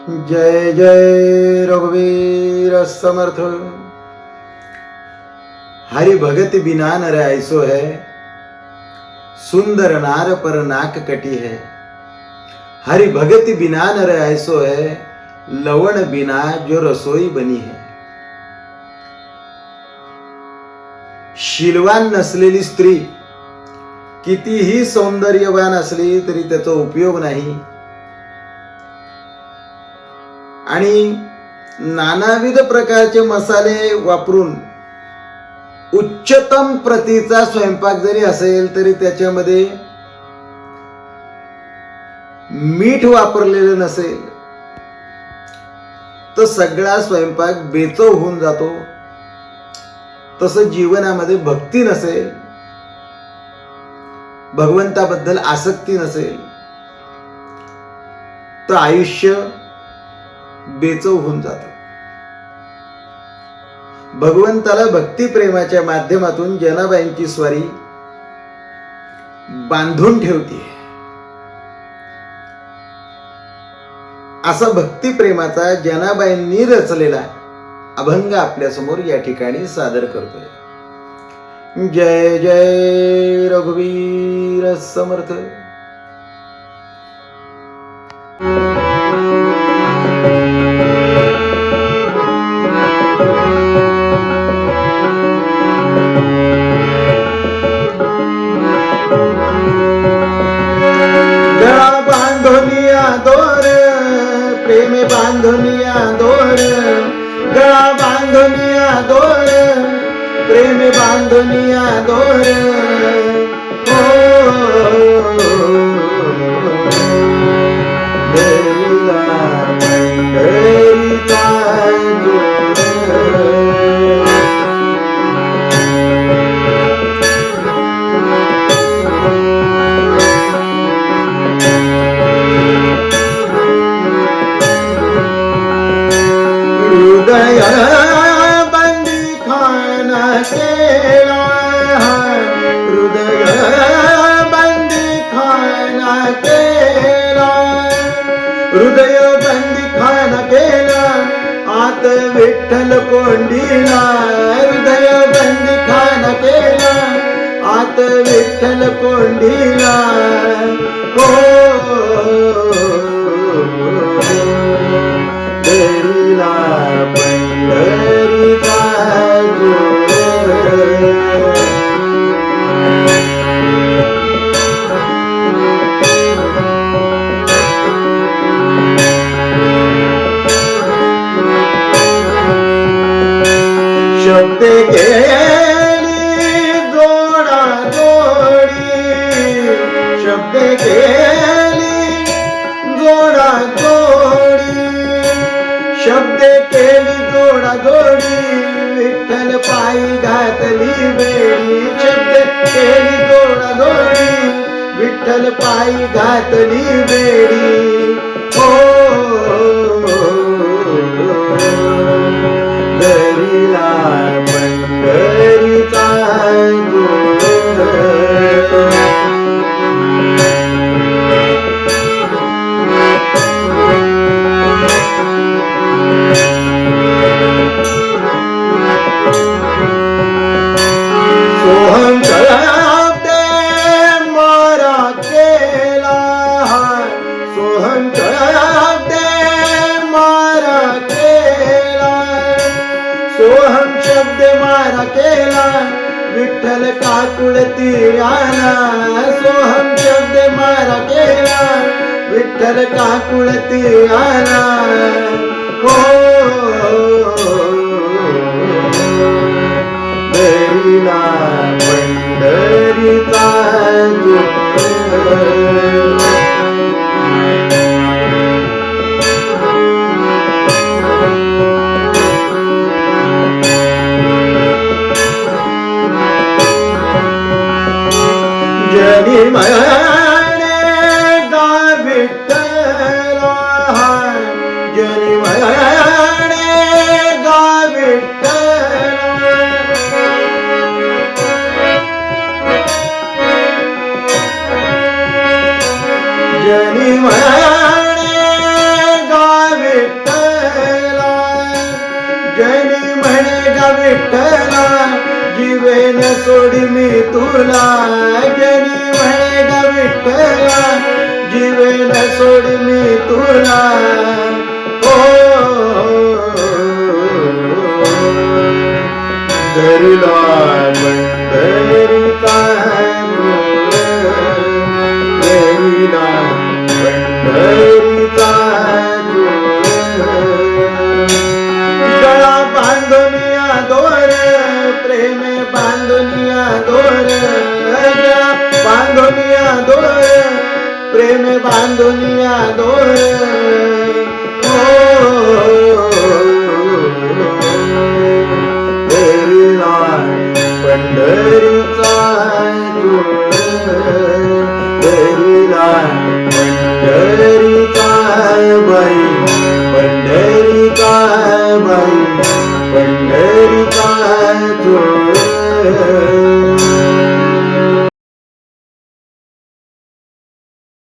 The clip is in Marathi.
जय जय रघुवीर समर्थ। हरि भगत बिना नर ऐसो है, सुंदर नार पर नाक कटी है। हरि भगत बिना नर ऐसो है, लवण बिना जो रसोई बनी है। शीलवान नसलेली स्त्री कितीही सौंदर्यवान असली तरी त्याचा उपयोग नाही आणि नानाविध प्रकारचे मसाले वापरून उच्चतम प्रतीचा स्वयंपाक जरी असेल तरी त्याच्यामध्ये मीठ वापरलेलं नसेल तर सगळा स्वयंपाक बेचव होऊन जातो। तसं जीवनामध्ये भक्ती नसेल, भगवंताबद्दल आसक्ती नसेल तर आयुष्य बेचव होऊन जातं। भगवंताला भक्ती प्रेमाच्या माध्यमातून जनाबाईंची स्वारी बांधून ठेवते। असा भक्ती प्रेमाचा जनाबाईंनी रचलेला अभंग आपल्या समोर या ठिकाणी सादर करतोय। जय जय रघुवीर समर्थ। गळा बांधोनिया दोर प्रेम बांधोनिया दोर, गळा बांधोनिया दोर प्रेम बांधोनिया दोर। हृदय बंदी खाना केला, हृदय बंदी खाना केला, हृदय बंदी खाना केला, आत विठ्ठल कोंडीला। हृदय बंदी खाना केला, आत विठ्ठल कोंडीला। देवीला पंढरीचा शब्द केली जोडा जोडी, शब्द केली जोडा जोडी, शब्द केली जोडा जोडी, विठ्ठल पायी घातली बेडी। शब्द केली जोडा जोडी, विठ्ठल पायी घातली बेडी। दरीला पंढरीचा सोहम शब्दे मारा केला, सोहम शब्दे मारा केला, सोहम शब्द मारा केला, विठ्ठल काकुळती आला। सोहम शब्द मारा केला, विठ्ठल काकुळती आला। दरीला पंढरीचा जनी म्हणे गा विठ्ठला, जनी म्हणे जीवेन सोडी मी तुला जनी म्हणे ग विठ्ठला जीवेन सोडी मी तुला हो धरिला पंढरीचा धरिला पंढरीचा गळा बांधुनिया दोर प्रेम बांधुनिया दोर गळा बांधुनिया दोर प्रेम बांधुनिया दोर